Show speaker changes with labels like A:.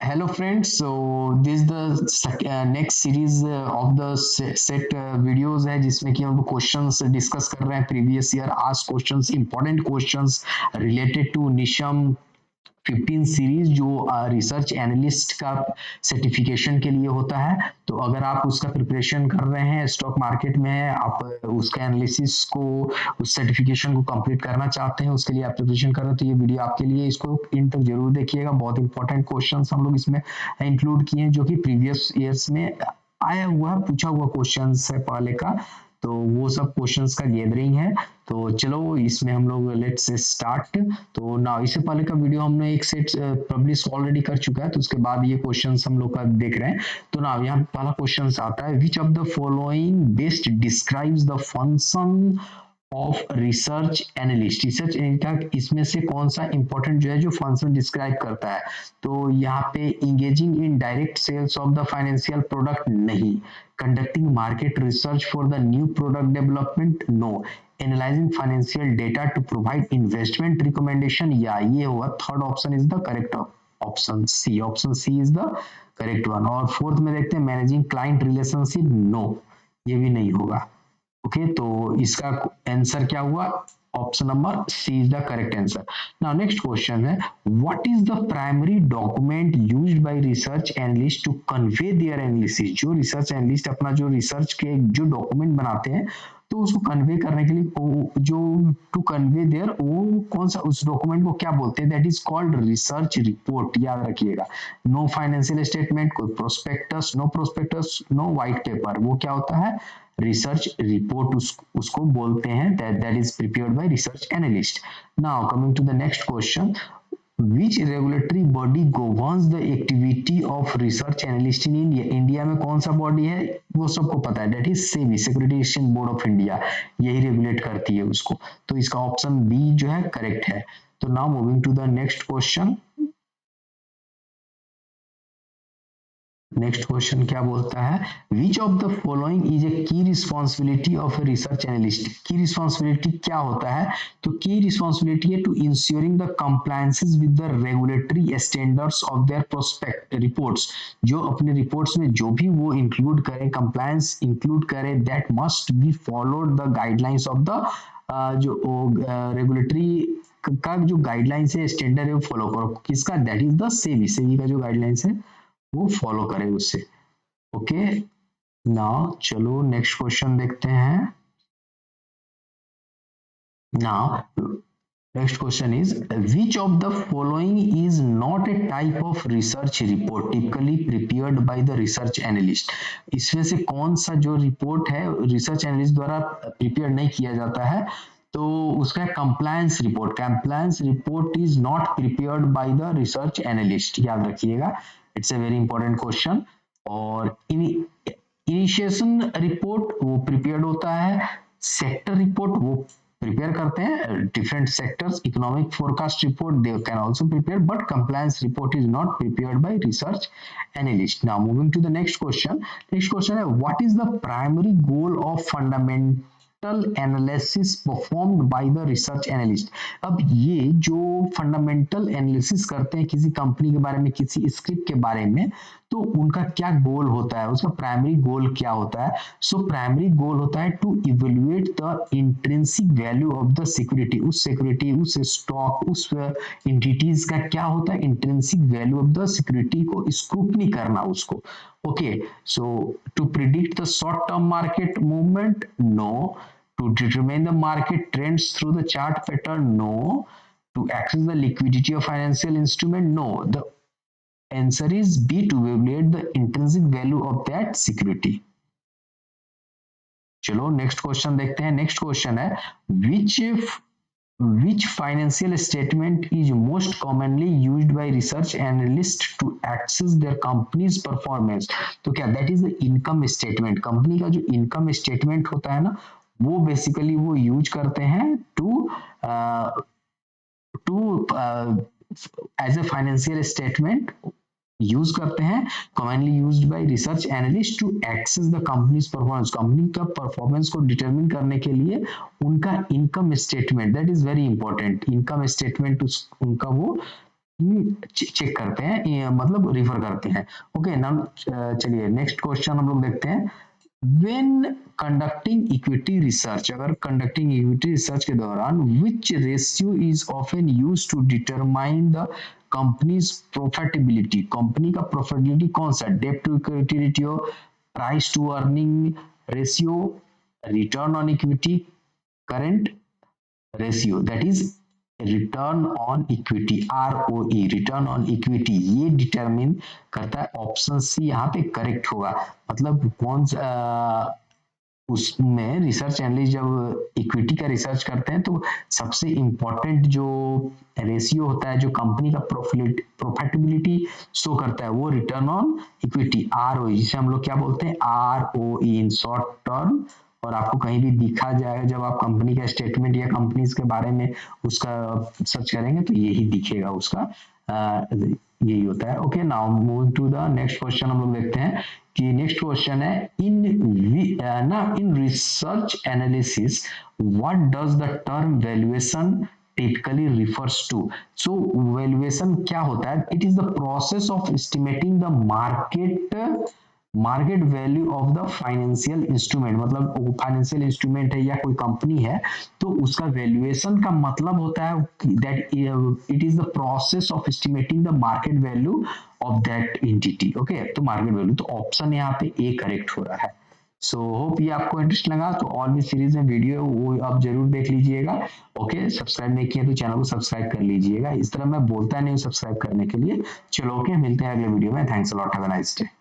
A: Hello friends, so this is the next series of the set videos है जिसमें कि हम लोग क्वेश्चंस डिस्कस कर रहे हैं previous year asked questions important questions related to NISM 15 series जो रिसर्च एनालिस्ट का सर्टिफिकेशन के लिए होता है। तो अगर आप उसका प्रिपरेशन कर रहे हैं, स्टॉक मार्केट में है, आप उसका एनालिसिस को, उस सर्टिफिकेशन को कंप्लीट करना चाहते हैं, उसके लिए आप प्रिपरेशन कर रहे हैं, तो ये वीडियो आपके लिए, इसको इन तक जरूर देखिएगा। बहुत इंपॉर्टेंट क्वेश्चंस हम लोग इसमें इंक्लूड किए हैं जो कि प्रीवियस ईयर्स में आया हुआ पूछा हुआ क्वेश्चंस है पहले का, तो वो सब क्वेश्चंस का गैदरिंग है। तो चलो इसमें हम लोग लेट्स स्टार्ट। तो ना इससे पहले का वीडियो हमने एक सेट पब्लिश ऑलरेडी कर चुका है, तो उसके बाद ये क्वेश्चंस हम लोग का देख रहे हैं। तो ना यहाँ पहला क्वेश्चन आता है, which of the following best describes the function of research analyst. Research analyst इसमें से कौन सा इंपॉर्टेंट जो है जो फंक्शन डिस्क्राइब करता है? तो यहाँ पे engaging in direct sales of the financial product नहीं, conducting market research for the new product development no, analyzing financial data to provide investment recommendation, या ये होगा third option is the correct option C. Option C is the correct one. और fourth में देखते हैं managing client relationship, no, ये भी नहीं होगा। ओके तो इसका आंसर क्या हुआ? Option number C is the correct answer. Now next question है, what is the primary document used by research analyst to convey their analysis. जो रिसर्च एनालिस्ट अपना जो रिसर्च के जो डॉक्यूमेंट बनाते हैं, तो उसको कन्वे करने के लिए जो टू कन्वे देयर, वो कौन सा, उस डॉक्यूमेंट को क्या बोलते हैं? That is called research report. याद रखिएगा, नो फाइनेंशियल स्टेटमेंट, कोई prospectus, no prospectus, no white paper, वो क्या होता है? रिसर्च रिपोर्ट उसको बोलते हैं। That is prepared by research analyst. Now coming to the next question, which regulatory body governs the activity of research analyst in India। India में कौन सा बॉडी है वो सबको पता है, that is SEBI, security exchange board of India, यही regulate करती है उसको। तो इसका ऑप्शन बी जो है करेक्ट है। तो now moving to the next question. Next question क्या बोलता है, which of the following is a key responsibility of a research analyst. Key responsibility क्या होता है? तो की रिस्पॉन्सिबिलिटी है to ensuring the compliances with the regulatory standards of their prospect reports. जो अपने रिपोर्ट्स में जो भी वो इंक्लूड करे, कंप्लायंस इंक्लूड करे, that must be followed the guidelines of the जो रेगुलेटरी का जो गाइडलाइंस है, स्टैंडर्ड है, वो फॉलो करो। किसका? That is the SEBI, SEBI का जो गाइडलाइंस है वो फॉलो करे उससे। ओके नाउ चलो नेक्स्ट क्वेश्चन देखते हैं। Now next question is, which of the following is not a type of research report typically prepared by the research analyst. इसमें से कौन सा जो रिपोर्ट है रिसर्च एनालिस्ट द्वारा प्रिपेयर नहीं किया जाता है? तो उसका compliance report. Compliance report is not prepared by the research analyst, याद रखिएगा, it's a very important question. और इनिशिएशन रिपोर्ट वो प्रिपेयर्ड होता है, सेक्टर रिपोर्ट वो प्रिपेयर करते हैं different sectors, economic forecast report they can also prepare, but compliance report is not prepared by research analyst. Now moving to the next question. Next question है, what is the primary goal of fundamental analysis performed by the research analyst. अब ये जो fundamental analysis करते हैं किसी company के बारे में, किसी स्क्रिप्ट के बारे में, तो उनका क्या गोल होता है, उसका प्राइमरी गोल क्या होता है? सो प्राइमरी गोल होता है to evaluate the intrinsic value of the security. उस सिक्योरिटी, उस स्टॉक, उस एंटिटीज का क्या होता है? Intrinsic value of the security को स्क्रूटनी करना उसको। Okay so to predict the short term market movement, no. To determine the market trends through the chart pattern, no. To access the liquidity of financial instrument, no. The answer is B, to evaluate the intrinsic value of that security. चलो next question देखते हैं। Next question है, which financial statement is most commonly used by research analysts to access their company's performance। तो क्या? That is the income statement. Company का जो income statement होता है ना, वो बेसिकली वो यूज करते हैं to as a financial statement use करते हैं, commonly used by research analyst to access the company's performance. Company का परफॉर्मेंस को डिटरमिन करने के लिए उनका income statement, that is very important. Income statement उनका वो चेक करते हैं, मतलब रिफर करते हैं। ओके नाउ चलिए नेक्स्ट क्वेश्चन हम लोग देखते हैं। When conducting equity research, अगर conducting equity research के दौरान which ratio is often used to determine the company's profitability, company का profitability कौन सा, debt to equity ratio, price to earning ratio, return on equity, current ratio, that is return on equity, ROE, return on equity, ये determine करता है। Option C यहाँ पे correct होगा। मतलब कौन सा उसमें रिसर्च एनालिस्ट जब इक्विटी का रिसर्च करते हैं तो सबसे इम्पोर्टेंट जो रेशियो होता है जो कंपनी का प्रॉफिटेबिलिटी शो करता है वो रिटर्न ऑन इक्विटी, ROE, जिसे हम लोग क्या बोलते हैं, ROE इन शॉर्ट टर्म। और आपको कहीं भी दिखा जाएगा जब आप कंपनी का स्टेटमेंट या कंपनीज के बारे में उसका सर्च करेंगे तो यही दिखेगा उसका, यही होता है। Okay now moving to the next question, हम लोग देखते हैं कि नेक्स्ट क्वेश्चन है in research analysis what does the term valuation typically refers to. So valuation क्या होता है, it is the process of estimating the market value of the financial instrument. मतलब फाइनेंशियल इंस्ट्रूमेंट है या कोई कंपनी है तो उसका वैल्यूएशन का मतलब होता है that it is the process of estimating the market value of that entity. Okay तो मार्केट वैल्यू, तो ऑप्शन यहाँ पे ए करेक्ट हो रहा है। सो होप ये आपको इंटरेस्ट लगा, तो और भी सीरीज में वीडियो वो आप जरूर देख लीजिएगा। ओके सब्सक्राइब नहीं किया तो चैनल को सब्सक्राइब कर लीजिएगा, इस तरह मैं बोलता नहीं हूँ सब्सक्राइब करने के लिए। चलो ओके मिलते हैं अगले वीडियो में, thanks a lot, have a nice day.